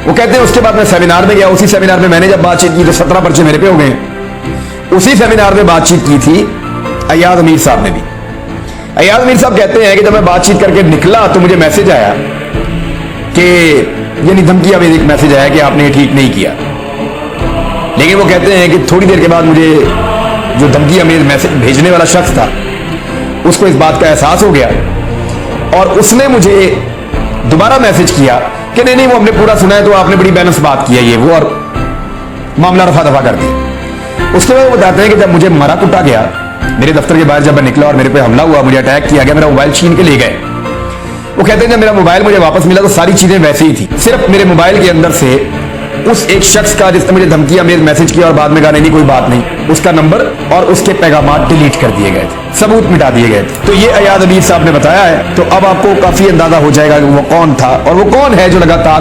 वो कहते हैं उसके बाद मैं सेमिनार में गया। उसी सेमिनार में मैंने जब बातचीत की तो 17 पर्चे मेरे पे हो गए। उसी सेमिनार में बातचीत की थी अयाज अमीर साहब ने भी। अयाज अमीर साहब कहते हैं कि जब मैं बातचीत करके निकला तो मुझे मैसेज आया कि यानी धमकियां में एक मैसेज आया कि आपने ये ठीक नहीं किया। लेकिन वो कहते हैं कि थोड़ी देर के बाद मुझे जो धमकियां में मैसेज भेजने वाला शख्स था उसको इस बात का एहसास हो गया और उसने मुझे दोबारा मैसेज किया कि नहीं वो हमने पूरा सुना है, तो आपने बड़ी बैलेंस बात की है ये वो, और मामला रफा दफा कर दिया। उसके बाद वो बताते हैं कि जब मुझे मारा कुटा गया मेरे दफ्तर के बाहर, जब मैं निकला और मेरे पे हमला हुआ, मुझे अटैक किया गया, मेरा मोबाइल छीन के ले गए। वो कहते हैं जब मेरा मोबाइल मुझे वापस मिला तो सारी चीजें वैसे ही थी, सिर्फ मेरे मोबाइल के अंदर से उस एक शख्स का जिसने मुझे धमकियां मेरे मैसेज किया और बाद में कहा नहीं कोई बात नहीं, उसका नंबर और उसके पैगामात डिलीट कर दिए गए थे, सबूत मिटा दिए गए थे। तो ये अयाज अमीर साहब ने बताया है। तो अब आपको काफी अंदाजा हो जाएगा कि वो कौन था और वो कौन है जो लगातार